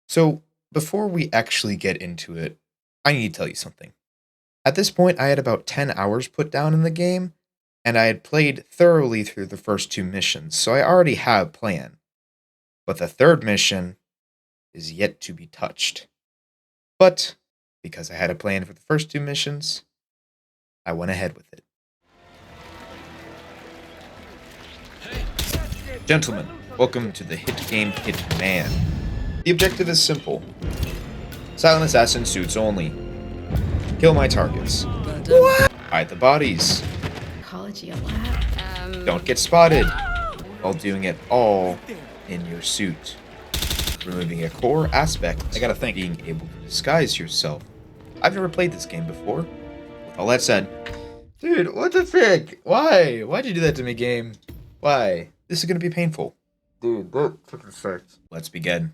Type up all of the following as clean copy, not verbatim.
So, before we actually get into it, I need to tell you something. At this point, I had about 10 hours put down in the game, and I had played thoroughly through the first two missions, so I already have a plan. But the third mission is yet to be touched. But, because I had a plan for the first two missions, I went ahead with it. Gentlemen, welcome to the hit game Hitman. The objective is simple. Silent assassin suits only. Kill my targets. Hide the bodies. Ecology a lab. Don't get spotted. While doing it all in your suit. Removing a core aspect. I gotta think. Being able to disguise yourself. I've never played this game before. With all that said, dude, what the frick? Why? Why'd you do that to me, game? Why? This is gonna be painful. Dude, that fucking sucks. Let's begin.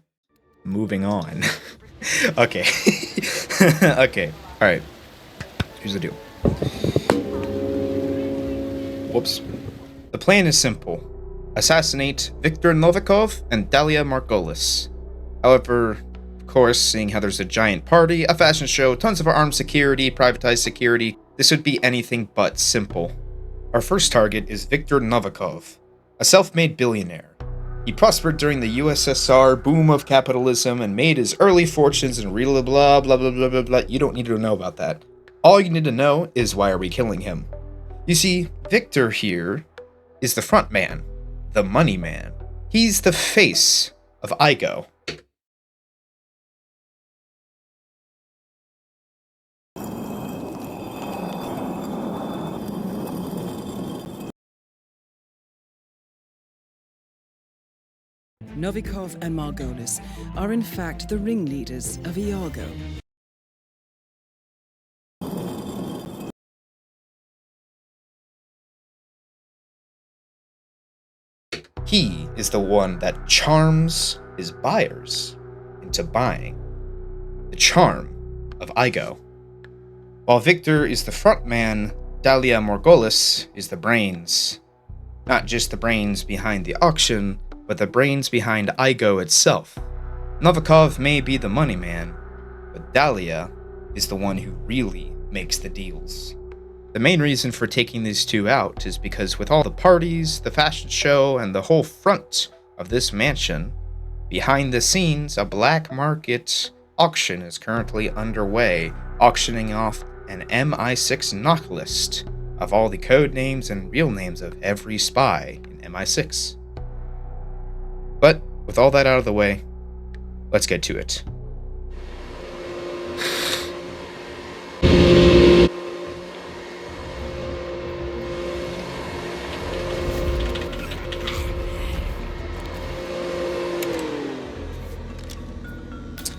Moving on. Okay. Okay. Alright. Here's the deal. Whoops. The plan is simple. Assassinate Viktor Novikov and Dalia Margolis. However, of course, seeing how there's a giant party, a fashion show, tons of armed security, privatized security, this would be anything but simple. Our first target is Viktor Novikov, a self-made billionaire. He prospered during the USSR boom of capitalism and made his early fortunes in real blah blah blah blah blah blah. You don't need to know about that. All you need to know is why are we killing him. You see, Victor here is the front man, the money man. He's the face of IGO. Novikov and Margolis are in fact the ringleaders of Iago. He is the one that charms his buyers into buying. The charm of IGO. While Victor is the front man, Dalia Margolis is the brains. Not just the brains behind the auction, but the brains behind IGO itself. Novikov may be the money man, but Dalia is the one who really makes the deals. The main reason for taking these two out is because with all the parties, the fashion show, and the whole front of this mansion, behind the scenes, a black market auction is currently underway, auctioning off an MI6 knock list of all the code names and real names of every spy in MI6. But with all that out of the way, let's get to it.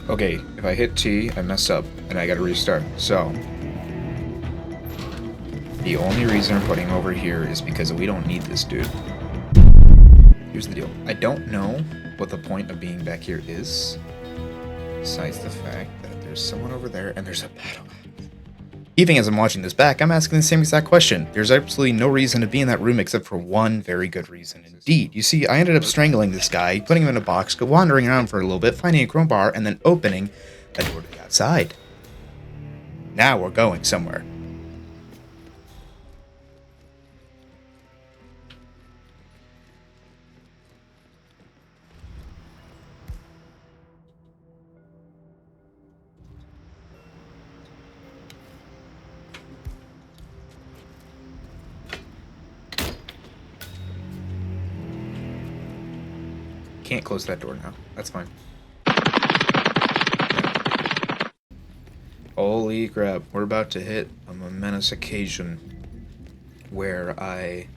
Okay, if I hit T, I mess up, and I gotta restart. So, the only reason I'm putting him over here is because we don't need this dude. Here's the deal. I don't know what the point of being back here is, besides the fact that there's someone over there and there's a battle. Even as I'm watching this back, I'm asking the same exact question. There's absolutely no reason to be in that room except for one very good reason indeed. You see, I ended up strangling this guy, putting him in a box, wandering around for a little bit, finding a crowbar, and then opening a door to the outside. Now we're going somewhere. Can't close that door now. That's fine. Holy crap. We're about to hit a momentous occasion where I,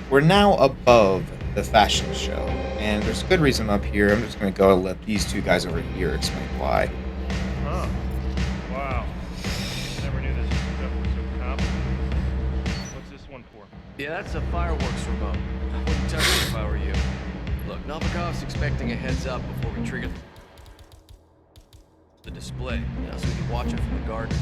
we're now above the fashion show, and there's a good reason I'm up here. I'm just going to go and let these two guys over here explain why. Huh. Wow. Never knew this stuff was so complicated. What's this one for? Yeah, that's a fireworks remote. I wouldn't touch it if I were you. Look, Novikov's expecting a heads up before we trigger the display, so we can watch it from the garden.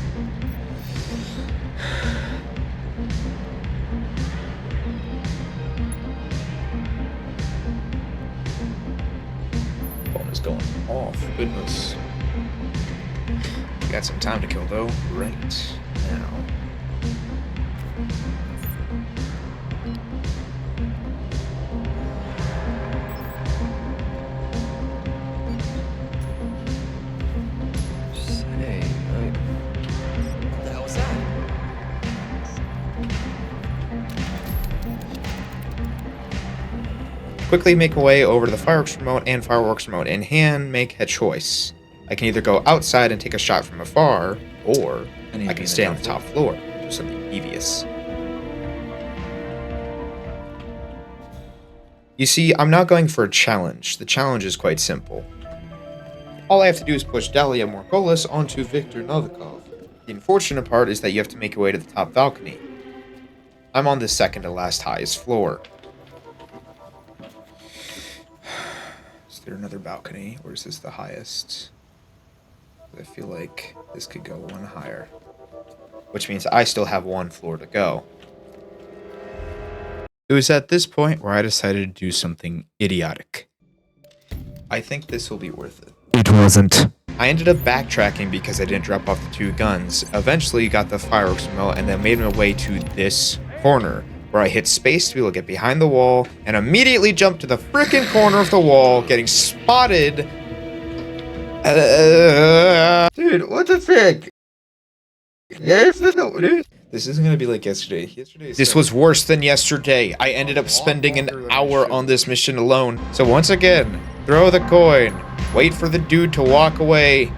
Phone is going off. Goodness. We got some time to kill though, right now. Say, what the hell was that? Quickly make my way over to the fireworks remote and fireworks remote in hand, make a choice. I can either go outside and take a shot from afar, or I can stay on the top floor and do something devious. You see, I'm not going for a challenge. The challenge is quite simple. All I have to do is push Dalia Morgolis onto Viktor Novikov. The unfortunate part is that you have to make your way to the top balcony. I'm on the second to last highest floor. Is there another balcony, or is this the highest? I feel like this could go one higher. Which means I still have one floor to go. It was at this point where I decided to do something idiotic. I think this will be worth it. It wasn't. I ended up backtracking because I didn't drop off the two guns, eventually got the fireworks remote, and then made my way to this corner, where I hit space to be able to get behind the wall, and immediately jumped to the frickin' corner of the wall, getting spotted. Dude, what the frick? This isn't gonna be like yesterday. This was worse than yesterday. I ended up spending an hour on this mission alone. So once again, throw the coin. Wait for the dude to walk away.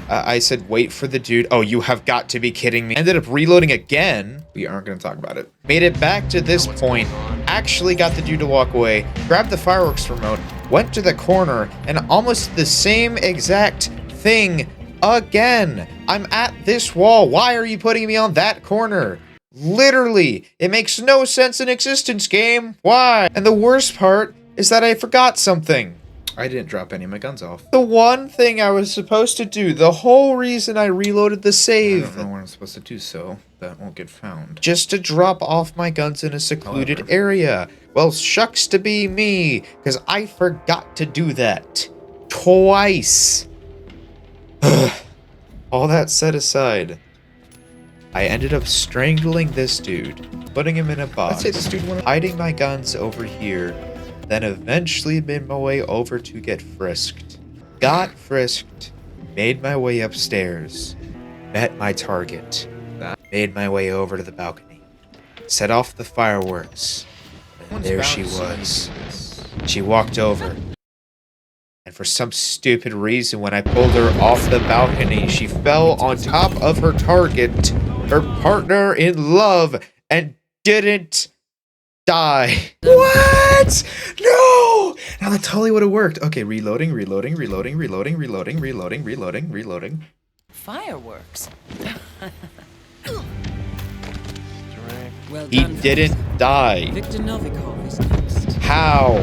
I said wait for the dude. Oh, you have got to be kidding me. Ended up reloading again. We aren't gonna talk about it. Made it back to this point. Actually got the dude to walk away. Grabbed the fireworks remote. Went to the corner. And almost the same exact thing again. I'm at this wall. Why are you putting me on that corner? Literally. It makes no sense in existence, game. Why? And the worst part is that I forgot something. I didn't drop any of my guns off. The one thing I was supposed to do, the whole reason I reloaded the save. I don't know what I'm supposed to do, so that won't get found. Just to drop off my guns in a secluded area. Well, shucks to be me, because I forgot to do that. Twice. All that set aside, I ended up strangling this dude, putting him in a box, hiding my guns over here, then eventually made my way over to get frisked. Got frisked, made my way upstairs, met my target, made my way over to the balcony, set off the fireworks, and there she was. She walked over, and for some stupid reason, when I pulled her off the balcony, she fell on top of her target, her partner in love, and didn't die. What? No! Now that totally would have worked. Okay, reloading. Fireworks. Well He done, didn't die. Viktor Novikov is next. How?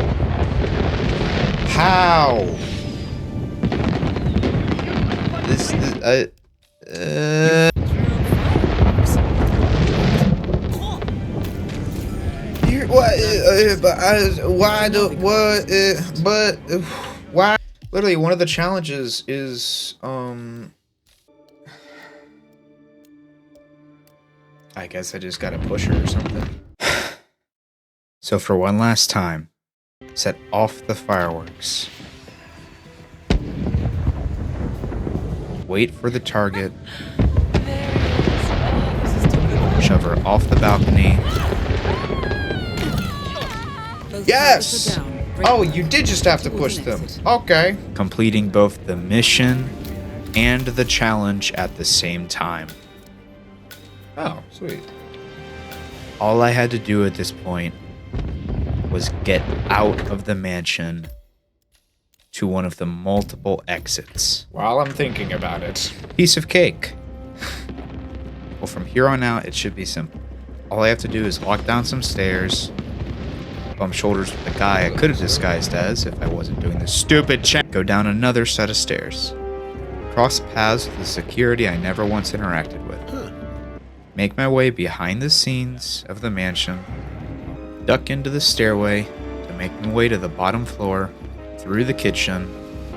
Why? Literally, one of the challenges is, I guess I just gotta push her or something. So for one last time, set off the fireworks. Wait for the target. Shove her off the balcony. Yes! Oh, you did just have to push them. Okay. Completing both the mission and the challenge at the same time. Oh, sweet. All I had to do at this point was get out of the mansion to one of the multiple exits. While I'm thinking about it. Piece of cake. Well, from here on out, it should be simple. All I have to do is walk down some stairs, bump shoulders with the guy I could have disguised as if I wasn't doing this stupid check. Go down another set of stairs. Cross paths with the security I never once interacted with. Make my way behind the scenes of the mansion. Duck into the stairway to make my way to the bottom floor, through the kitchen,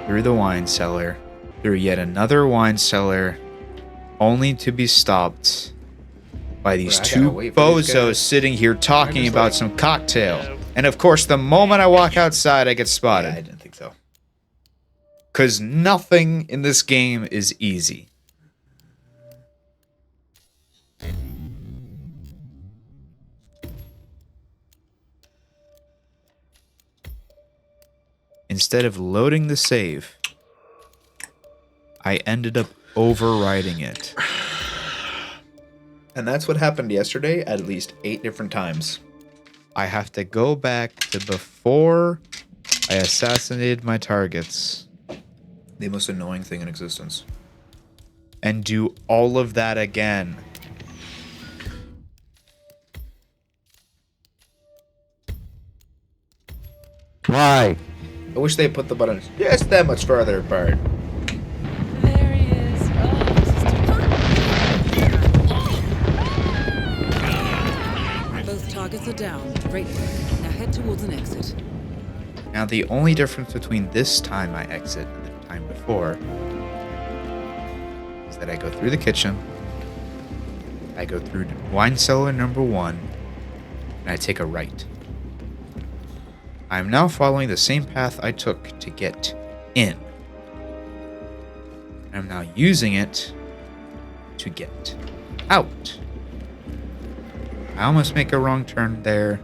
through the wine cellar, through yet another wine cellar, only to be stopped by these Bro, I two gotta wait for these bozos guys. sitting here talking just about like- some cocktail. Yeah. And of course, the moment I walk outside, I get spotted. Yeah, I didn't think so. Because nothing in this game is easy. Instead of loading the save, I ended up overriding it. And that's what happened yesterday at least 8 different times. I have to go back to before I assassinated my targets The most annoying thing in existence. and do all of that again. Why? I wish they put the buttons just that much farther apart. There he is. Oh, this is Both targets are down. Great work. Now head towards an exit. Now, the only difference between this time I exit and the time before is that I go through the kitchen, I go through wine cellar number 1, and I take a right. I'm now following the same path I took to get in. I'm now using it to get out. I almost make a wrong turn there,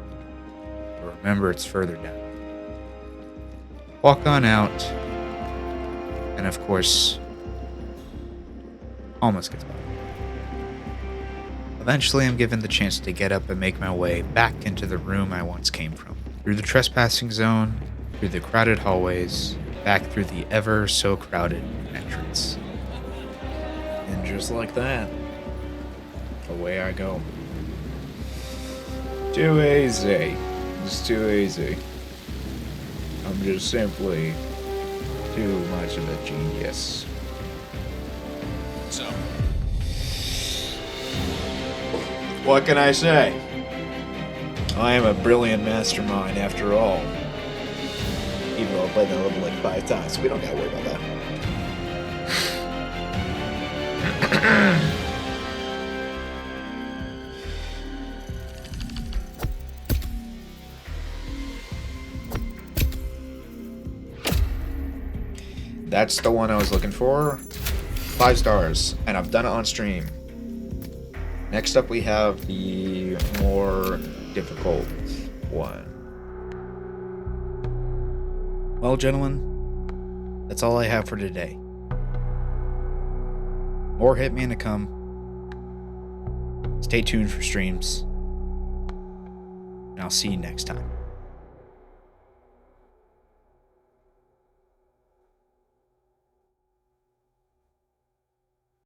but remember it's further down. Walk on out, and of course, almost gets by. Eventually, I'm given the chance to get up and make my way back into the room I once came from. Through the trespassing zone, through the crowded hallways, back through the ever so crowded entrance. And just like that, away I go. Too easy. It's too easy. I'm just simply too much of a genius. So, what can I say? I am a brilliant mastermind after all. Even though I played that level like 5 times, so we don't gotta worry about that. That's the one I was looking for. 5 stars, and I've done it on stream. Next up, we have the more difficult one. Well, gentlemen, that's all I have for today. More Hitman to come. Stay tuned for streams. And I'll see you next time.